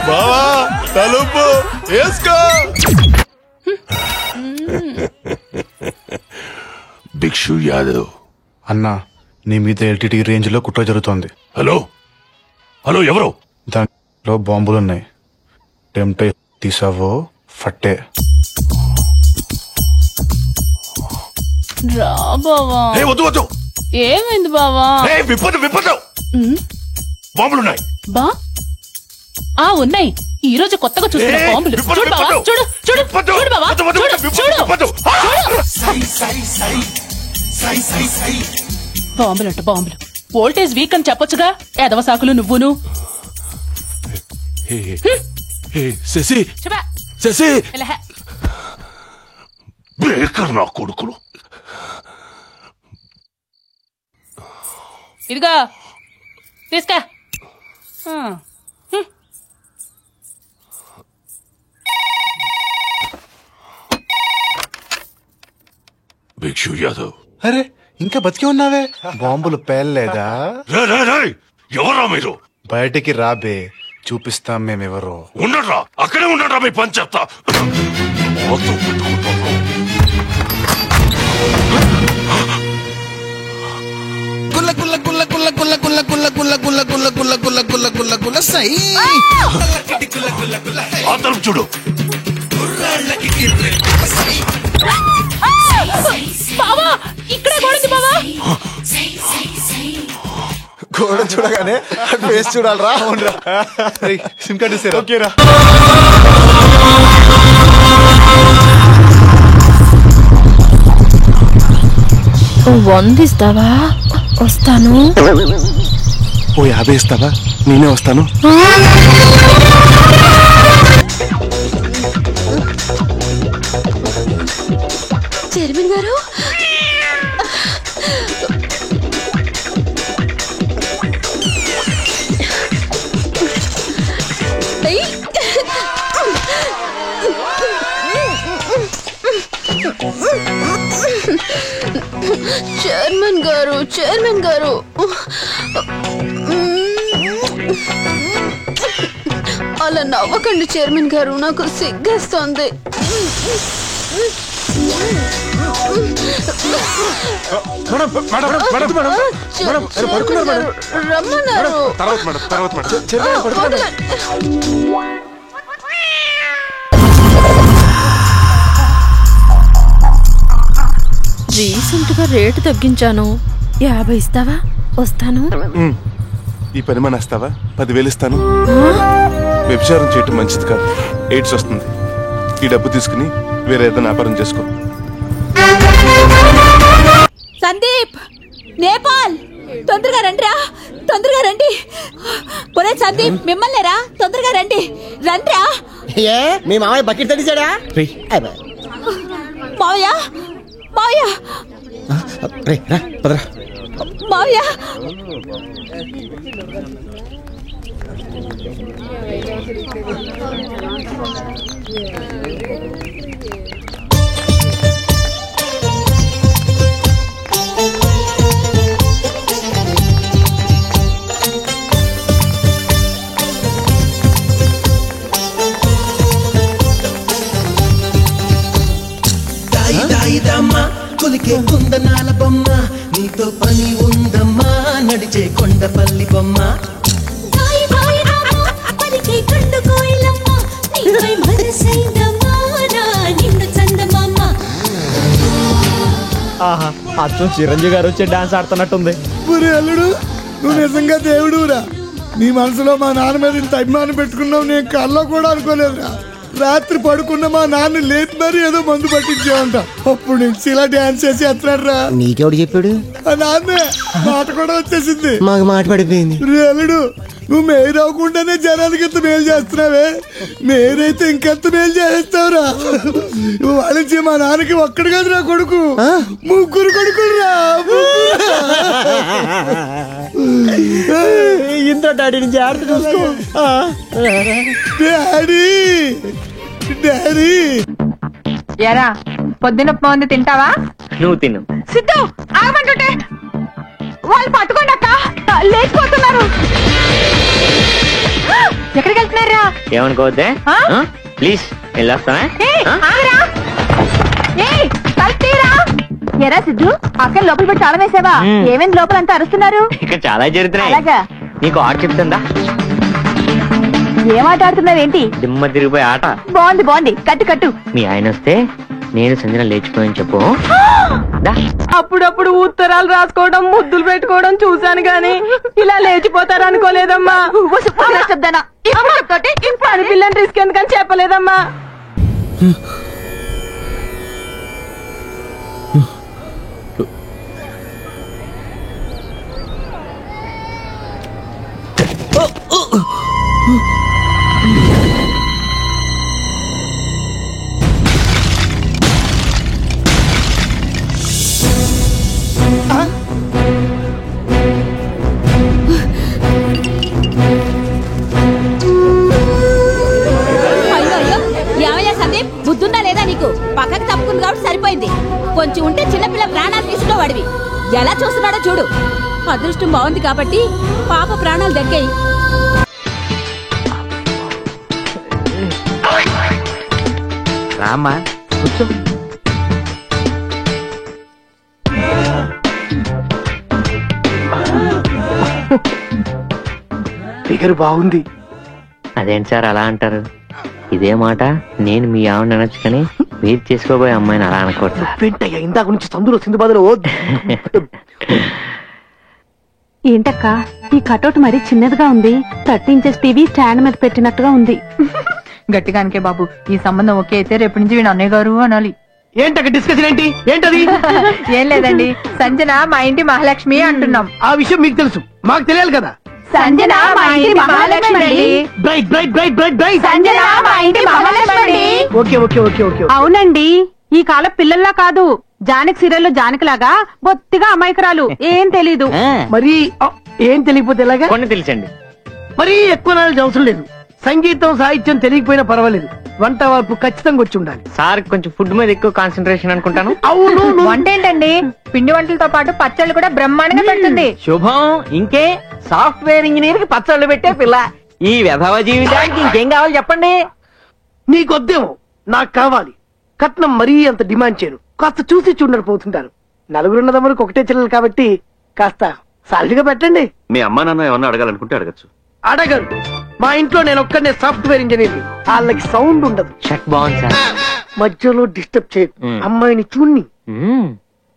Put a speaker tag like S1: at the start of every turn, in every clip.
S1: బావా తలుపు వేసుకో. భిక్షు యాదవ్
S2: అన్నా, నీ మీద ఎల్టీటీ రేంజ్ లో కుట్ర జరుగుతోంది.
S1: హలో హలో, ఎవరు?
S2: దాంట్లో బాంబులున్నాయి. టెంప్ట్ తీసావో ఫట్టే.
S3: రా బావా.
S1: వద్దు వద్దు.
S3: ఏమైంది బావా?
S1: విప్పదు విప్పదు. బాంబులున్నాయి.
S3: బా ఉన్నాయి. ఈ రోజు కొత్తగా చూస్తున్న బాంబులు. చూడు బావా, చూడు చూడు చూడు బావా, చూడు. బాంబులంట బాంబులు. వోల్టేజ్ వీక్ అని చెప్పొచ్చుగా. ఎదవ సాకులు నువ్వును.
S1: శశి శశి, బ్రేకర్ నా కొడుకులు.
S3: ఇదిగా తీసుకా.
S1: భిక్షు యాదవ్.
S2: అరే, ఇంకా బతికి ఉన్నావే? బాంబులు పేల్లేదా?
S1: ఎవరా మీరు?
S2: బయటికి రాబే, చూపిస్తాం మేమెవరో.
S1: ఉండరా, అక్కడే ఉండరా. మీ పని చెప్తా. చూడు.
S3: బావా, ఇక్కడే గోడది బావా.
S2: గోడ చూడగానే ఫేస్ చూడాలరా. సిమ్ కార్డు ఇస్తారా? ఓకేరా.
S4: వందిస్తావా? వస్తాను.
S2: ఓ 50 ఇస్తావా? నేనే వస్తాను.
S4: చైర్మన్ గారు, చైర్మన్ గారు, చైర్మన్ గారు, అలా నవ్వకండి చైర్మన్ గారు, నాకు సిగ్గేస్తోంది. రమ్మన్నారు. రీసెంట్ గా రేటు తగ్గించాను. 50 ఇస్తావా? వస్తాను.
S2: ఈ పని మానేస్తావా? 10,000 ఇస్తాను. వ్యభిచారం చేయటం మంచిది కాదు, ఎయిడ్స్ వస్తుంది. ఈ డబ్బు తీసుకుని వేరే ఏదైనా వ్యాపారం చేసుకో.
S3: సందీప్, నేపాల్, తొందరగా రండిరా, తొందరగా రండి. పొరే సందీప్, మిమ్మల్నేరా, తొందరగా రండి, రండిరా.
S5: ఏ మీ మామయ్య బకెట్ తడిచాడా?
S3: మావయ్య, మావయ్య, మావయ్య.
S6: కొలికే కుందనాల బొమ్మ, నీతో పని ఉందమ్మా, నడిచే కొండపల్లి బొమ్మ.
S5: ఆహా, అచ్చం చిరంజీవి గారు వచ్చి డాన్స్ ఆడుతున్నట్టుంది.
S7: అల్లుడు, నువ్వు నిజంగా దేవుడురా. నీ మనసులో మా నాన్న మీద ఇంత అభిమానం పెట్టుకున్నావు నేను కల్లో కూడా అనుకోలేదురా. రాత్రి పడుకున్న మా నాన్న లేచి మరి ఏదో మందు పట్టించావంట. అప్పుడు నుంచి ఇలా డాన్స్ చేసి ఎత్తున్నాడు రా.
S5: నీకెవడు చెప్పాడు?
S7: ఆ నాన్నే మాట కూడా వచ్చేసింది.
S5: మాకు మాట పడిపోయింది.
S7: అల్లుడు, నువ్వు మేలు అవ్వకుండానే జనాలకి ఎంత మేలు చేస్తున్నావే, మేరైతే ఇంకెంత మేలు చేస్తావురా. వాళ్ళకి మా నాన్నకి ఒక్కడు కాదురా కొడుకు, 3 కొడుకులు రా.
S5: ఇంత డాడీని జాగ్రత్త చూసుకో.
S7: Daddy, daddy.
S8: ఎరా, పొద్దున ఉప్మా ఉంది, తింటావా?
S5: నువ్వు తిను.
S8: సిద్ధు, ఆగమంటుంటే
S4: వాళ్ళు పట్టుకోండి అక్క, లేచిపోతున్నారు. ఎక్కడికి వెళ్తున్నారా?
S8: ఏమనుకోవద్దే ప్లీజ్ వెళ్ళొస్తానే.
S4: ఎరా సిద్ధు, అక్క లోపల పెట్టి తాళం వేసావా? ఏమైంది లోపల అంతా అరుస్తున్నారు?
S8: ఇక్కడ చాలా జరుగుతున్నాయి.
S4: అలాగా?
S8: నీకు ఆట చెప్తుందా?
S4: ఏం ఆట ఆడుతున్నావేంటి?
S8: దిమ్మ తిరిగిపోయి ఆట.
S4: బాగుంది బాగుంది, కట్టు కట్టు.
S8: మీ ఆయన వస్తే నేను సంజన లేచిపోయని చెప్పు.
S9: అప్పుడప్పుడు ఉత్తరాలు రాసుకోవడం, ముద్దులు పెట్టుకోవడం చూశాను గాని ఇలా లేచిపోతారు అనుకోలేదమ్మా. పని పిల్లని రిస్క్ ఎందుకని చెప్పలేదమ్మా.
S3: బుద్ధుందా లేదా నీకు? పక్కకి తప్పుకుంది కాబట్టి సరిపోయింది. కొంచెం ఉంటే చిన్నపిల్ల ప్రాణాలు తీసుకోవాడివి. ఎలా చూస్తున్నాడో చూడు. అదృష్టం బాగుంది కాబట్టి పాప ప్రాణాలు దక్కాయి.
S8: రామ్మా కూర్చో.
S5: ఫిగర్ బాగుంది.
S8: అదేంటి సార్ అలా అంటారు? ఇదే మాట నేను మీ ఆవిడ అనొచ్చు కానీ మీరు చేసుకోబోయే అమ్మాయిని అలా అనకూడదు.
S5: వెంటయ్య ఇందాక నుంచి సందులో సింధుబాదులో
S4: ఏంటక్క ఈ కటౌట్ మరీ చిన్నదిగా ఉంది. 30 inches టీవీ స్టాండ్ మీద పెట్టినట్టుగా ఉంది.
S9: గట్టిగానికే బాబు, ఈ సంబంధం ఓకే అయితే రేపు నుంచి వీడు అన్నయ్య గారు అనాలి.
S5: ఏంటక్క డిస్కషన్ ఏంటి? ఏంటది?
S9: ఏం లేదండి, సంజన మా ఇంటి మహాలక్ష్మి అంటున్నాం.
S5: ఆ విషయం మీకు తెలుసు, మాకు తెలియాలి కదా.
S9: సంజన మా ఇంటి Mahalakshmi.
S5: Bright bright bright bright bright.
S9: Sanjana మా ఇంటి Mahalakshmi.
S5: Okay okay okay okay.
S4: అవునండి, ఈ కాలం పిల్లల్లా కాదు. జానకి సీరియల్లో జానకి లాగా బొత్తిగా అమాయకురాలు, ఏం తెలీదు.
S5: మరి ఏం తెలియకపోతే ఎలాగా?
S8: కొన్ని తెలుసండి.
S5: మరీ ఎక్కువ నాలెడ్జ్ అవసరం లేదు. సంగీతం సాహిత్యం తెలియకపోయినా పర్వాలేదు, వంట వార్పు ఖచ్చితంగా వచ్చి ఉండాలి.
S8: సార్ కొంచెం ఫుడ్ మీద ఎక్కువ కాన్సన్ట్రేషన్ అనుకుంటాను.
S5: అవును.
S9: వంట ఏంటండి, పిండి వంటలతో పాటు పచ్చళ్ళు కూడా బ్రహ్మాండంగా పెడుతుంది.
S5: శుభం. ఇంకే సాఫ్ట్వేర్ ఇంజనీర్ కి పచ్చళ్ళు పెట్టే పిల్ల. ఈ వ్యధవ జీవితానికి ఇంకేం కావాలి చెప్పండి. నీకొద్దేమో, నాకు కావాలి. కట్నం మరీ అంత డిమాండ్ చేయను, కాస్త చూసి చూడకపోతుంటారు. నలుగురున్నదమ్మరికి ఒకటే చెల్లెలు కాబట్టి కాస్త సాలిగా పెట్టండి.
S1: మీ అమ్మా నాన్న ఏమన్నా అడగాలనుకుంటే అడగచ్చు.
S5: అడగరు. మా ఇంట్లో నేను ఒక్కనే సాఫ్ట్వేర్ ఇంజనీర్, వాళ్ళకి సౌండ్ ఉండదు.
S8: షట్ బాగుంది సార్.
S5: మధ్యలో డిస్టర్బ్ చేయకు. అమ్మాయిని చూడ్ని.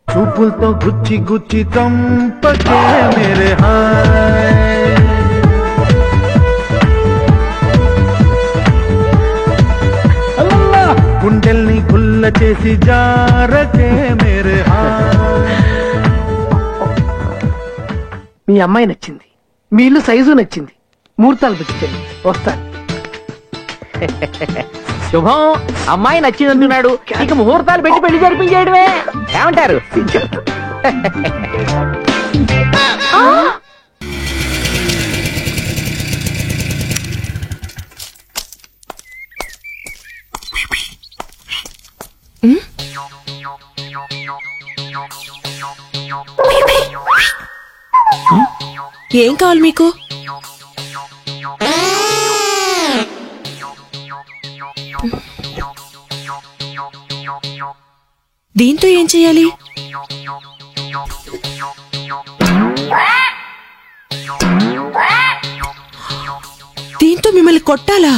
S6: చూపులతో గుచ్చి గుచ్చి తంపకే మేరే గుండెల్ని గుల్ల చేసి జారకే మేరే.
S5: మీ అమ్మాయి నచ్చింది, మీ ఇల్లు సైజు నచ్చింది, ముహూర్తాలు పెట్టించండి, వస్తాను.
S8: శుభం. అమ్మాయి నచ్చిందంటున్నాడు, ఇక ముహూర్తాలు పెట్టి పెళ్లి జరిపించేయడమే. ఏమంటారు?
S3: ఏం కావాలి మీకు? దీంతో ఏం చేయాలి? దీంతో మిమ్మల్ని కొట్టాలా?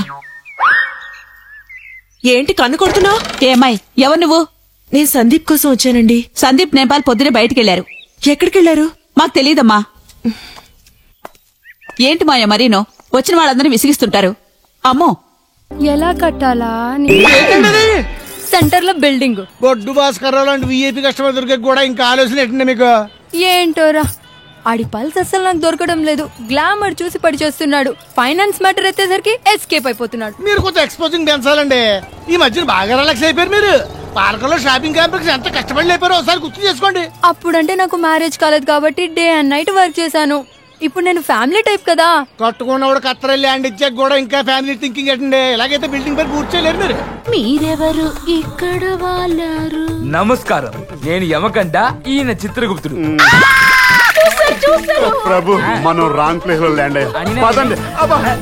S3: ఏంటి కన్ను కొడుతున్నావు? ఏమాయ్, ఎవరు నువ్వు? నేను సందీప్ కోసం వచ్చానండి. సందీప్ నేపాల్ పొద్దునే బయటికెళ్లారు. ఎక్కడికెళ్లారు? మాకు తెలియదమ్మా. ఏంటి మాయ మరీనో వచ్చిన వాళ్ళందరూ విసిగిస్తుంటారు. అమ్మో,
S4: ఎలా కట్టాలా?
S7: సెంటర్ లో బిల్డింగ్ బొడ్డు భాస్కర్ లాంటి విఐపి కస్టమర్ దొరికే కూడా ఇంకా ఆలోచన ఎట్టింది మీకు?
S4: ఏంటోరా, ఆడి పల్స్ అసలు నాకు దొరకడం లేదు. గ్లామర్ చూసి పడి చేస్తున్నాడు. ఫైనాన్స్ మ్యాటర్ ఎత్తేసరికి ఎస్కేప్ అయిపోతున్నాడు.
S7: మీరు కొంచెం ఎక్స్పోజింగ్ పెంచాలండి. ఈ మధ్యన బాగా రిలాక్స్ అయిపోయారు మీరు. పార్కులో షాపింగ్ కాంప్లెక్స్ ఎంత కష్టపడి లేపారో ఒకసారి గుర్తు చేసుకోండి.
S4: అప్పుడంటే నాకు మ్యారేజ్ కాలేదు కాబట్టి డే అండ్ నైట్ వర్క్ చేశాను. ఇప్పుడు నేను ఫ్యామిలీ టైప్ కదా.
S7: కట్టుకున్నవాడు కత్తర ల్యాండ్ ఇచ్చాక కూడా ఇంకా ఫ్యామిలీ థింకింగ్ ఏంటండి? ఇలాగైతే బిల్డింగ్ పైన పూర్తి చేయలేరు మీరు.
S3: మీరెవరు ఇక్కడ వాళ్ళారు?
S10: నమస్కారం, నేను యమకండ, ఈయన చిత్రగుప్తుడు.
S3: చూస్తారు.
S10: ప్రభు మనం రాంగ్ ప్లేస్ లో ల్యాండ్ అయ్యాం. పదండి. అబ్బా